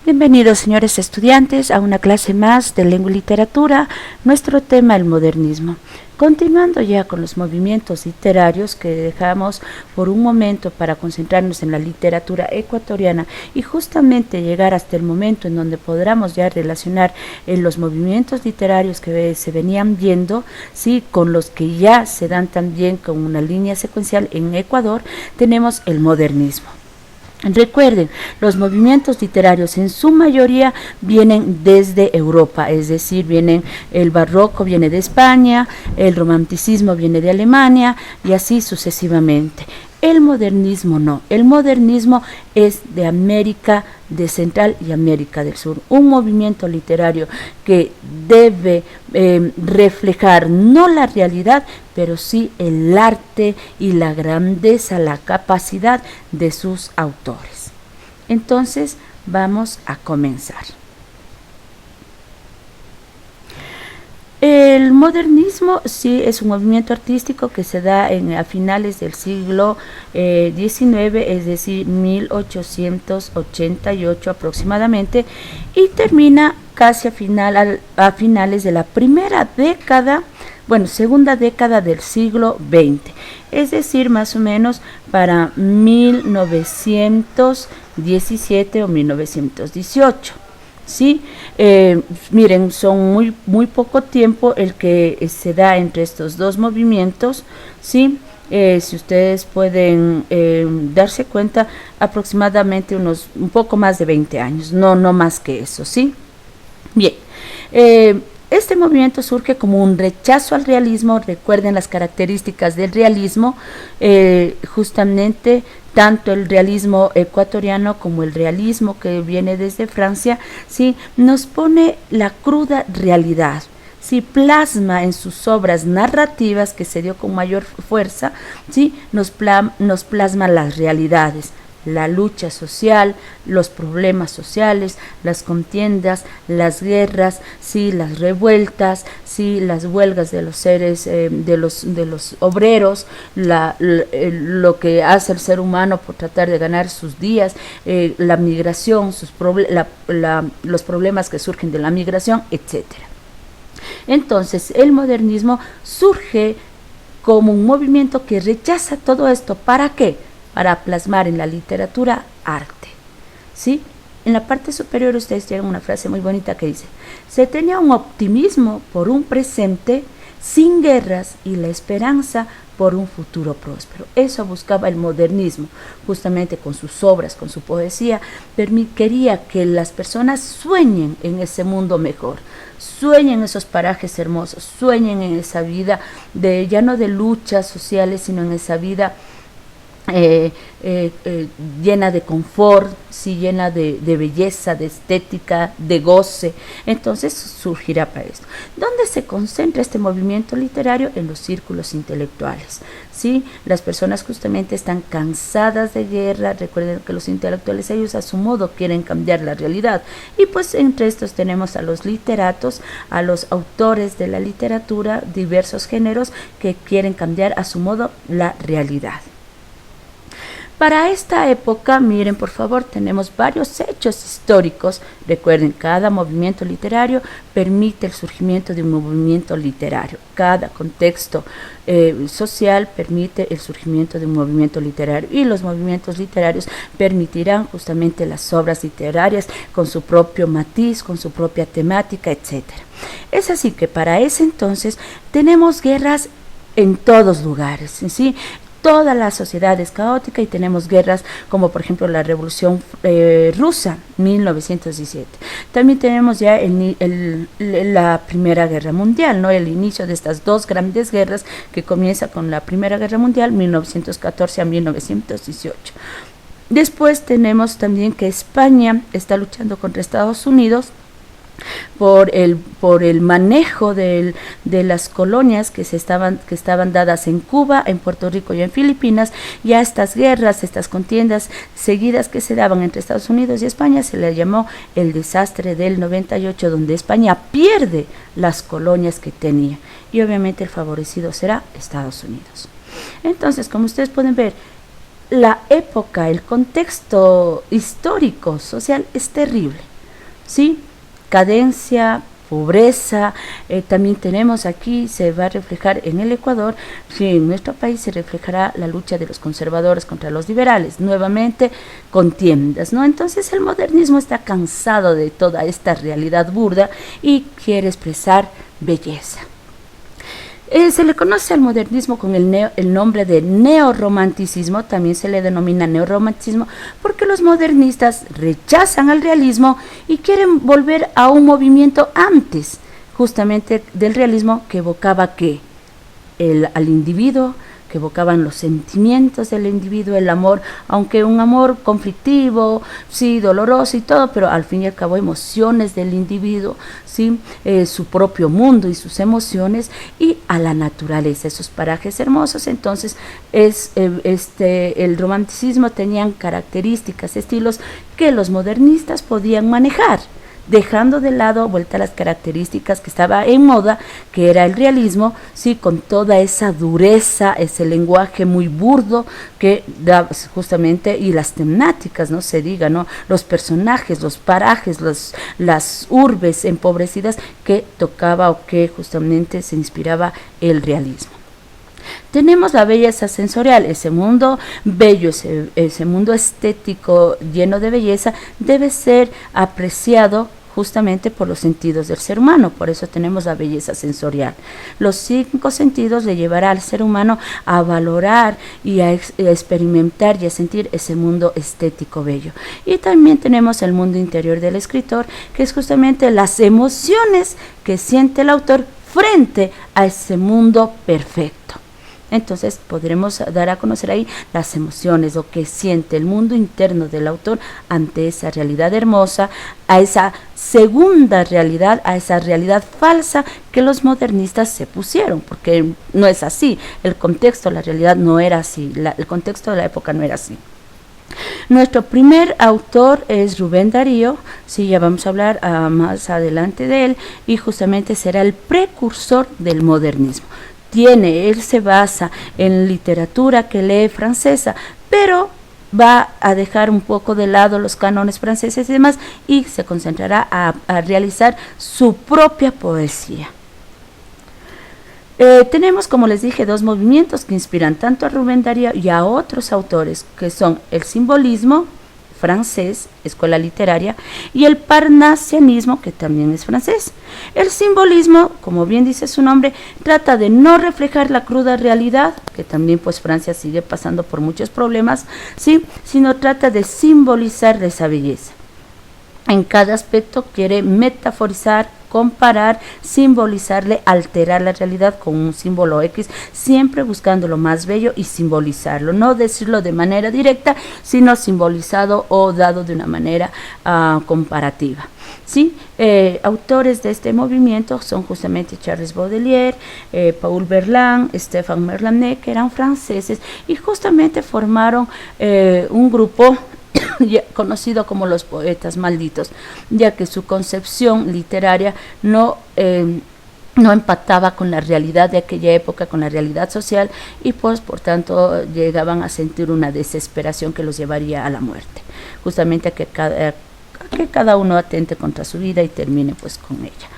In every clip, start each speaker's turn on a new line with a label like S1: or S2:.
S1: Bienvenidos, señores estudiantes, a una clase más de lengua y literatura, nuestro tema el modernismo. Continuando ya con los movimientos literarios que dejamos por un momento para concentrarnos en la literatura ecuatoriana y justamente llegar hasta el momento en donde podamos ya relacionar los movimientos literarios que se venían viendo, ¿sí?, con los que ya se dan también con una línea secuencial en Ecuador, tenemos el modernismo. Recuerden, los movimientos literarios en su mayoría vienen desde Europa, es decir, el barroco viene de España, el romanticismo viene de Alemania y así sucesivamente. El modernismo no, el modernismo es de América de Central y América del Sur, un movimiento literario que debe reflejar no la realidad, pero sí el arte y la grandeza, la capacidad de sus autores. Entonces, vamos a comenzar. El modernismo sí es un movimiento artístico que se da a finales del siglo XIX, es decir, 1888 aproximadamente, y termina casi a finales de la segunda década del siglo XX, es decir, más o menos para 1917 o 1918. ¿Sí? Miren, son muy poco tiempo el que se da entre estos dos movimientos, ¿sí? Si ustedes pueden darse cuenta, aproximadamente un poco más de 20 años, no más que eso, ¿sí? Bien, este movimiento surge como un rechazo al realismo. Recuerden las características del realismo, justamente tanto el realismo ecuatoriano como el realismo que viene desde Francia, ¿sí?, nos pone la cruda realidad. Sí, plasma en sus obras narrativas, que se dio con mayor fuerza, ¿sí?, nos plasma las realidades, la lucha social, los problemas sociales, las contiendas, las guerras, sí, las revueltas, sí, las huelgas de los seres, de los obreros, lo que hace el ser humano por tratar de ganar sus días, la migración, los problemas que surgen de la migración, etcétera. Entonces, el modernismo surge como un movimiento que rechaza todo esto. ¿Para qué? Para plasmar en la literatura arte, ¿sí? En la parte superior ustedes tienen una frase muy bonita que dice: se tenía un optimismo por un presente sin guerras y la esperanza por un futuro próspero. Eso buscaba el modernismo, justamente con sus obras, con su poesía. Quería que las personas sueñen en ese mundo mejor, sueñen esos parajes hermosos, sueñen en esa vida ya no de luchas sociales, sino en esa vida llena de confort, sí, llena de belleza, de estética, de goce. Entonces surgirá para esto. ¿Dónde se concentra este movimiento literario? En los círculos intelectuales, ¿sí? Las personas justamente están cansadas de guerra. Recuerden que los intelectuales, ellos a su modo quieren cambiar la realidad, y pues entre estos tenemos a los literatos, a los autores de la literatura, diversos géneros que quieren cambiar a su modo la realidad. Para esta época, miren por favor, tenemos varios hechos históricos. Recuerden, cada movimiento literario permite el surgimiento de un movimiento literario. Cada contexto social permite el surgimiento de un movimiento literario, y los movimientos literarios permitirán justamente las obras literarias con su propio matiz, con su propia temática, etc. Es así que para ese entonces tenemos guerras en todos lugares, ¿sí? Toda la sociedad es caótica y tenemos guerras como por ejemplo la Revolución Rusa, 1917. También tenemos ya la Primera Guerra Mundial, ¿no? El inicio de estas dos grandes guerras que comienza con la Primera Guerra Mundial, 1914 a 1918. Después tenemos también que España está luchando contra Estados Unidos por el manejo de las colonias que estaban dadas en Cuba, en Puerto Rico y en Filipinas. Y a estas guerras, estas contiendas seguidas que se daban entre Estados Unidos y España, se le llamó el desastre del 98, donde España pierde las colonias que tenía, y obviamente el favorecido será Estados Unidos. Entonces, como ustedes pueden ver, la época, el contexto histórico, social es terrible. ¿sí? Cadencia, pobreza, también tenemos aquí, se va a reflejar en el Ecuador, sí, en nuestro país se reflejará la lucha de los conservadores contra los liberales, nuevamente contiendas, ¿no? Entonces el modernismo está cansado de toda esta realidad burda y quiere expresar belleza. Se le conoce al modernismo con el nombre de neorromanticismo, también se le denomina neorromanticismo porque los modernistas rechazan al realismo y quieren volver a un movimiento antes, justamente del realismo que evocaba al individuo, que evocaban los sentimientos del individuo, el amor, aunque un amor conflictivo, sí, doloroso y todo, pero al fin y al cabo emociones del individuo, sí, su propio mundo y sus emociones, y a la naturaleza, esos parajes hermosos. Entonces el romanticismo tenían características, estilos que los modernistas podían manejar, dejando de lado vuelta las características que estaba en moda, que era el realismo, sí, con toda esa dureza, ese lenguaje muy burdo que da justamente, y las temáticas, no se diga, ¿no? Los personajes, los parajes, las urbes empobrecidas que tocaba o que justamente se inspiraba el realismo. Tenemos la belleza sensorial, ese mundo bello, ese mundo estético lleno de belleza debe ser apreciado justamente por los sentidos del ser humano, por eso tenemos la belleza sensorial. Los 5 sentidos le llevará al ser humano a valorar y a experimentar y a sentir ese mundo estético bello. Y también tenemos el mundo interior del escritor, que es justamente las emociones que siente el autor frente a ese mundo perfecto. Entonces podremos dar a conocer ahí las emociones, lo que siente el mundo interno del autor ante esa realidad hermosa, a esa segunda realidad, a esa realidad falsa que los modernistas se pusieron, porque no es así, el contexto, la realidad no era así, el contexto de la época no era así. Nuestro primer autor es Rubén Darío, sí, ya vamos a hablar más adelante de él, y justamente será el precursor del modernismo. Él se basa en literatura que lee francesa, pero va a dejar un poco de lado los cánones franceses y demás, y se concentrará a realizar su propia poesía. Tenemos, como les dije, 2 movimientos que inspiran tanto a Rubén Darío y a otros autores, que son el simbolismo francés, escuela literaria, y el parnasianismo, que también es francés. El simbolismo, como bien dice su nombre, trata de no reflejar la cruda realidad, que también pues Francia sigue pasando por muchos problemas, ¿sí?, sino trata de simbolizar esa belleza. En cada aspecto quiere metaforizar, comparar, simbolizarle, alterar la realidad con un símbolo X, siempre buscando lo más bello y simbolizarlo, no decirlo de manera directa, sino simbolizado o dado de una manera comparativa. ¿Sí? Autores de este movimiento son justamente Charles Baudelaire, Paul Verlaine, Stéphane Merlanet, que eran franceses y justamente formaron un grupo conocido como los poetas malditos, ya que su concepción literaria no empataba con la realidad de aquella época, con la realidad social, y pues por tanto llegaban a sentir una desesperación que los llevaría a la muerte, justamente a que cada uno atente contra su vida y termine pues con ella.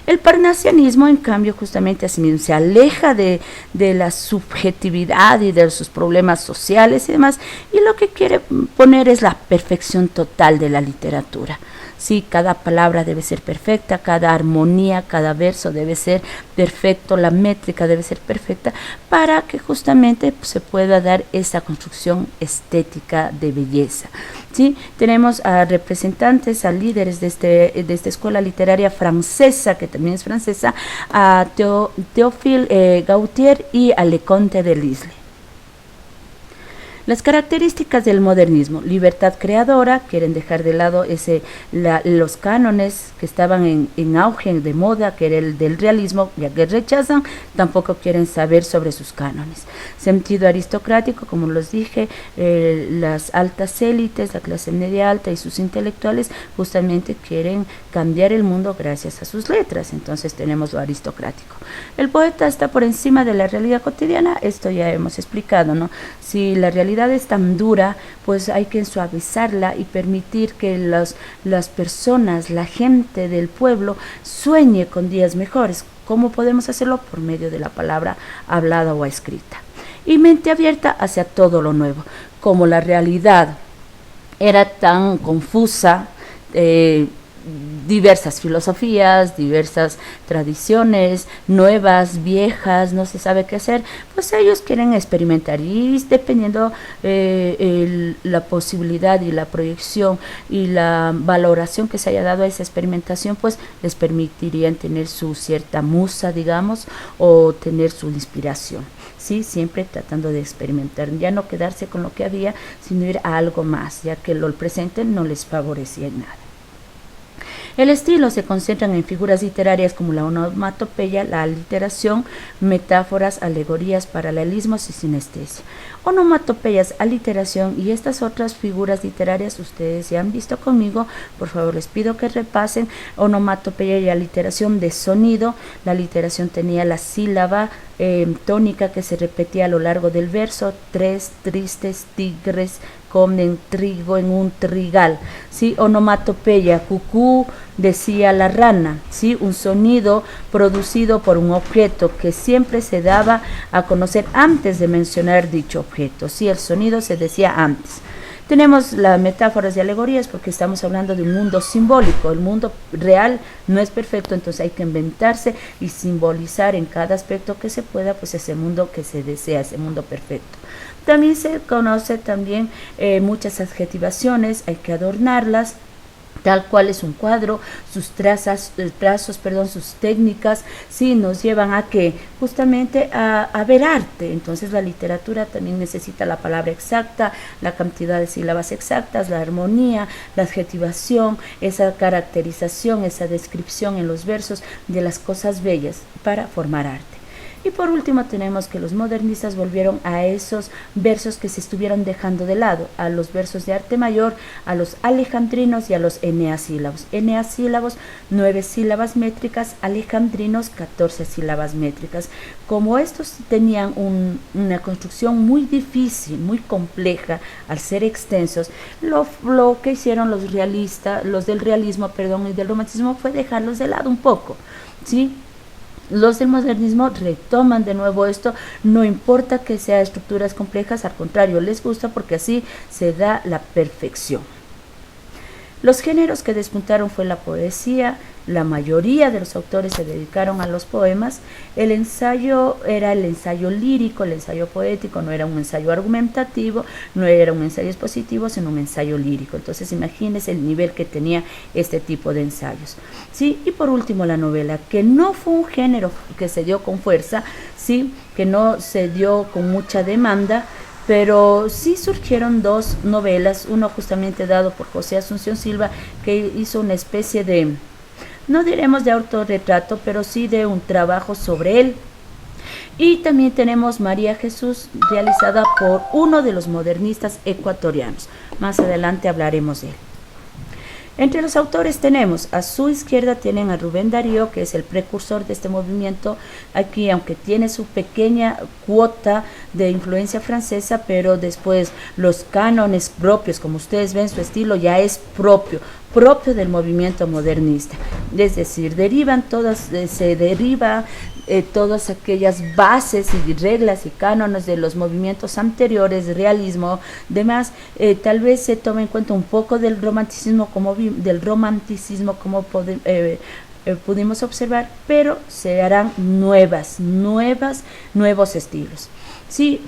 S1: El parnasianismo, en cambio, justamente así mismo se aleja de la subjetividad y de sus problemas sociales y demás, y lo que quiere poner es la perfección total de la literatura. Sí, cada palabra debe ser perfecta, cada armonía, cada verso debe ser perfecto, la métrica debe ser perfecta para que justamente se pueda dar esa construcción estética de belleza. ¿Sí? Tenemos a representantes, a líderes de esta escuela literaria francesa, que también es francesa, a Théophile Gautier y a Leconte de Lisle. Las características del modernismo: libertad creadora, quieren dejar de lado los cánones que estaban en auge, de moda, que era el del realismo, ya que rechazan, tampoco quieren saber sobre sus cánones. Sentido aristocrático, como los dije, las altas élites, la clase media alta y sus intelectuales justamente quieren cambiar el mundo gracias a sus letras, entonces tenemos lo aristocrático. El poeta está por encima de la realidad cotidiana, esto ya hemos explicado, ¿no? Si la realidad realidad es tan dura, pues hay que suavizarla y permitir que las personas, la gente del pueblo, sueñe con días mejores. ¿Cómo podemos hacerlo? Por medio de la palabra hablada o escrita. Y mente abierta hacia todo lo nuevo. Como la realidad era tan confusa, diversas filosofías, diversas tradiciones, nuevas, viejas, no se sabe qué hacer, pues ellos quieren experimentar y dependiendo la posibilidad y la proyección y la valoración que se haya dado a esa experimentación, pues les permitirían tener su cierta musa, digamos, o tener su inspiración. Sí, siempre tratando de experimentar, ya no quedarse con lo que había, sino ir a algo más, ya que el presente no les favorecía en nada. El estilo se concentra en figuras literarias como la onomatopeya, la aliteración, metáforas, alegorías, paralelismos y sinestesia. Onomatopeyas, aliteración y estas otras figuras literarias ustedes ya han visto conmigo, por favor les pido que repasen. Onomatopeya y aliteración de sonido, la aliteración tenía la sílaba tónica que se repetía a lo largo del verso, 3 tristes tigres comen trigo en un trigal, ¿sí? Onomatopeya, cucú, decía la rana, ¿sí? Un sonido producido por un objeto que siempre se daba a conocer antes de mencionar dicho objeto, ¿sí? El sonido se decía antes. Tenemos las metáforas y alegorías porque estamos hablando de un mundo simbólico. El mundo real no es perfecto, entonces hay que inventarse y simbolizar en cada aspecto que se pueda, pues ese mundo que se desea, ese mundo perfecto. También se conoce también muchas adjetivaciones, hay que adornarlas, tal cual es un cuadro, sus trazos, sus técnicas, sí, nos llevan a que justamente a ver arte. Entonces la literatura también necesita la palabra exacta, la cantidad de sílabas exactas, la armonía, la adjetivación, esa caracterización, esa descripción en los versos de las cosas bellas para formar arte. Y por último tenemos que los modernistas volvieron a esos versos que se estuvieron dejando de lado, a los versos de arte mayor, a los alejandrinos y a los eneasílabos. Eneasílabos, 9 sílabas métricas, alejandrinos, 14 sílabas métricas. Como estos tenían una construcción muy difícil, muy compleja, al ser extensos, lo que hicieron los del realismo, y del romanticismo fue dejarlos de lado un poco, ¿sí? Los del modernismo retoman de nuevo esto, no importa que sea estructuras complejas, al contrario, les gusta porque así se da la perfección. Los géneros que despuntaron fue la poesía, la mayoría de los autores se dedicaron a los poemas, el ensayo era el ensayo lírico, el ensayo poético, no era un ensayo argumentativo, no era un ensayo expositivo, sino un ensayo lírico. Entonces imagínense el nivel que tenía este tipo de ensayos. ¿Sí? Y por último la novela, que no fue un género que se dio con fuerza, ¿sí? Que no se dio con mucha demanda, pero sí surgieron 2 novelas, uno justamente dado por José Asunción Silva, que hizo una especie de, no diremos de autorretrato, pero sí de un trabajo sobre él. Y también tenemos María Jesús, realizada por uno de los modernistas ecuatorianos. Más adelante hablaremos de él. Entre los autores tenemos, a su izquierda tienen a Rubén Darío, que es el precursor de este movimiento. Aquí, aunque tiene su pequeña cuota de influencia francesa, pero después los cánones propios, como ustedes ven, su estilo ya es propio del movimiento modernista. Es decir, se deriva todas aquellas bases y reglas y cánones de los movimientos anteriores, de realismo, demás, tal vez se tome en cuenta un poco del romanticismo como pudimos observar, pero se harán nuevos estilos. Sí,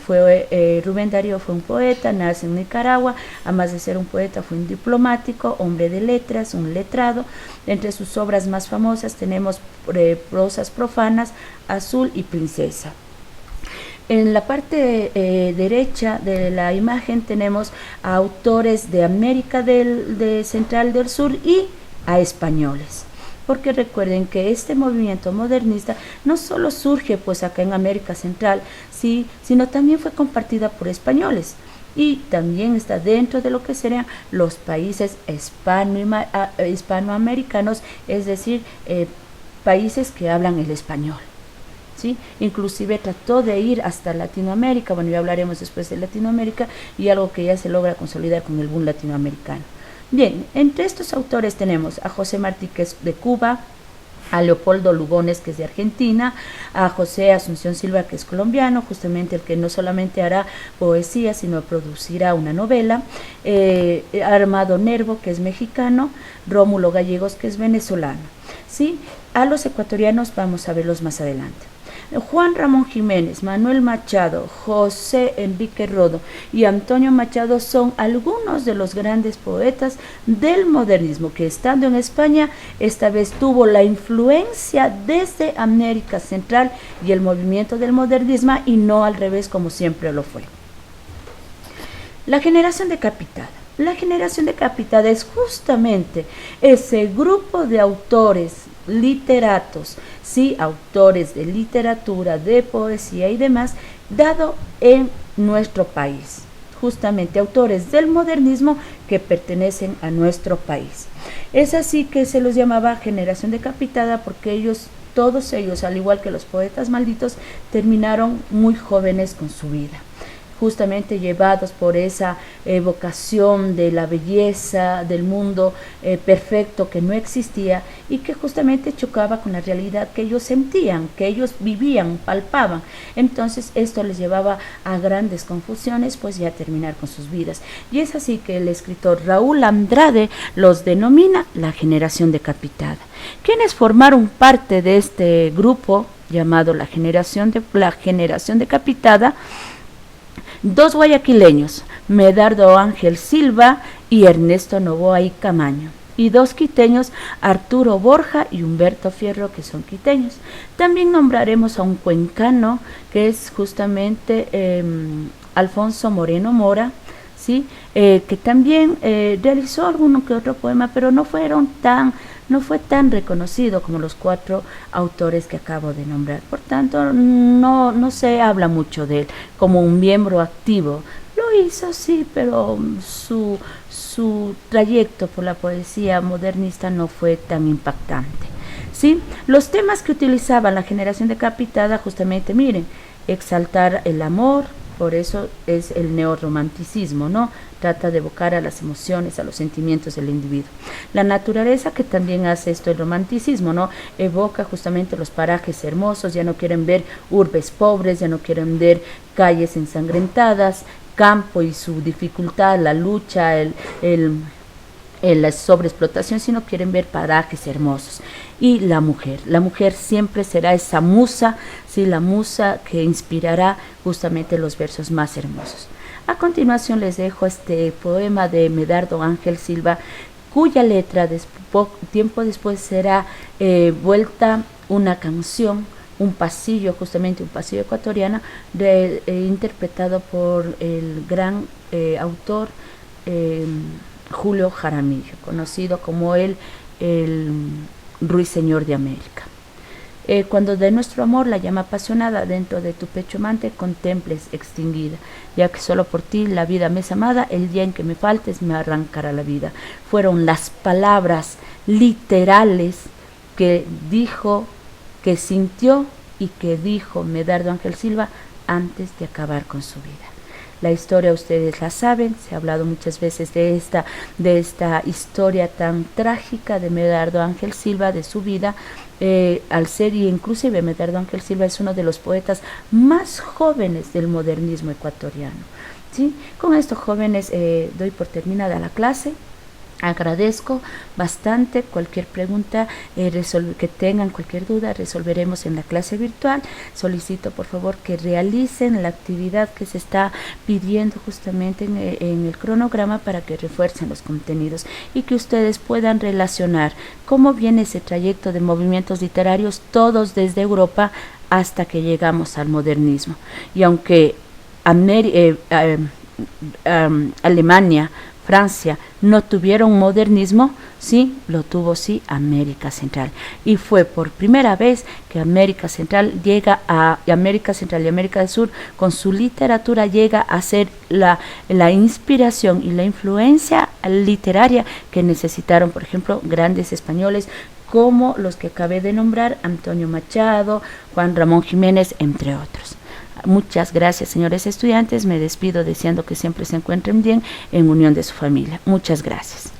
S1: Rubén Darío fue un poeta, nace en Nicaragua, además de ser un poeta fue un diplomático, hombre de letras, un letrado. Entre sus obras más famosas tenemos prosas profanas, Azul y Princesa. En la parte derecha de la imagen tenemos a autores de América Central del Sur y a españoles. Porque recuerden que este movimiento modernista no solo surge pues acá en América Central, sí, sino también fue compartida por españoles y también está dentro de lo que serían los países hispanoamericanos, es decir, países que hablan el español. ¿sí? Inclusive trató de ir hasta Latinoamérica, bueno, ya hablaremos después de Latinoamérica, y algo que ya se logra consolidar con el boom latinoamericano. Bien, entre estos autores tenemos a José Martí, que es de Cuba, a Leopoldo Lugones, que es de Argentina, a José Asunción Silva, que es colombiano, justamente el que no solamente hará poesía, sino producirá una novela, Armando Nervo, que es mexicano, Rómulo Gallegos, que es venezolano, ¿sí? A los ecuatorianos vamos a verlos más adelante. Juan Ramón Jiménez, Manuel Machado, José Enrique Rodo y Antonio Machado son algunos de los grandes poetas del modernismo que, estando en España, esta vez tuvo la influencia desde América Central y el movimiento del modernismo, y no al revés como siempre lo fue. La generación decapitada. La generación decapitada es justamente ese grupo de autores, literatos, sí, autores de literatura, de poesía y demás, dado en nuestro país, justamente autores del modernismo que pertenecen a nuestro país. Es así que se los llamaba generación decapitada, porque ellos, todos ellos, al igual que los poetas malditos, terminaron muy jóvenes con su vida, justamente llevados por esa evocación de la belleza del mundo perfecto que no existía y que justamente chocaba con la realidad que ellos sentían, que ellos vivían, palpaban. Entonces esto les llevaba a grandes confusiones, pues ya terminar con sus vidas. Y es así que el escritor Raúl Andrade los denomina la generación decapitada. Quienes formaron parte de este grupo llamado la generación decapitada: dos guayaquileños, Medardo Ángel Silva y Ernesto Novoa y Camaño, y dos quiteños, Arturo Borja y Humberto Fierro, que son quiteños. También nombraremos a un cuencano, que es justamente Alfonso Moreno Mora, ¿sí? Que también realizó alguno que otro poema, pero no fue tan reconocido como los cuatro autores que acabo de nombrar. Por tanto, no se habla mucho de él como un miembro activo. Lo hizo, sí, pero su trayecto por la poesía modernista no fue tan impactante, ¿sí? Los temas que utilizaba la generación decapitada, justamente, miren, exaltar el amor. Por eso es el neorromanticismo, ¿no? Trata de evocar a las emociones, a los sentimientos del individuo. La naturaleza, que también hace esto el romanticismo, ¿no? Evoca justamente los parajes hermosos, ya no quieren ver urbes pobres, ya no quieren ver calles ensangrentadas, campo y su dificultad, la lucha, la sobreexplotación, sino quieren ver parajes hermosos. Y la mujer siempre será esa musa, ¿sí? La musa que inspirará justamente los versos más hermosos. A continuación les dejo este poema de Medardo Ángel Silva, cuya letra tiempo después será vuelta una canción, un pasillo, justamente un pasillo ecuatoriano, interpretado por el gran autor Julio Jaramillo, conocido como el Ruiseñor de América. Cuando de nuestro amor la llama apasionada dentro de tu pecho amante contemples extinguida, ya que solo por ti la vida me es amada, el día en que me faltes me arrancará la vida. Fueron las palabras literales que dijo, que sintió y que dijo Medardo Ángel Silva antes de acabar con su vida. La historia ustedes la saben, se ha hablado muchas veces de esta historia tan trágica de Medardo Ángel Silva, de su vida, al ser, y inclusive Medardo Ángel Silva es uno de los poetas más jóvenes del modernismo ecuatoriano, ¿sí? Con estos jóvenes doy por terminada la clase. Agradezco bastante cualquier pregunta que tengan, cualquier duda, resolveremos en la clase virtual. Solicito por favor que realicen la actividad que se está pidiendo justamente en el cronograma para que refuercen los contenidos y que ustedes puedan relacionar cómo viene ese trayecto de movimientos literarios, todos desde Europa hasta que llegamos al modernismo. Y aunque Alemania, Francia no tuvieron modernismo, sí, lo tuvo sí América Central. Y fue por primera vez que América Central y América del Sur, con su literatura, llega a ser la inspiración y la influencia literaria que necesitaron, por ejemplo, grandes españoles como los que acabé de nombrar, Antonio Machado, Juan Ramón Jiménez, entre otros. Muchas gracias, señores estudiantes. Me despido deseando que siempre se encuentren bien en unión de su familia. Muchas gracias.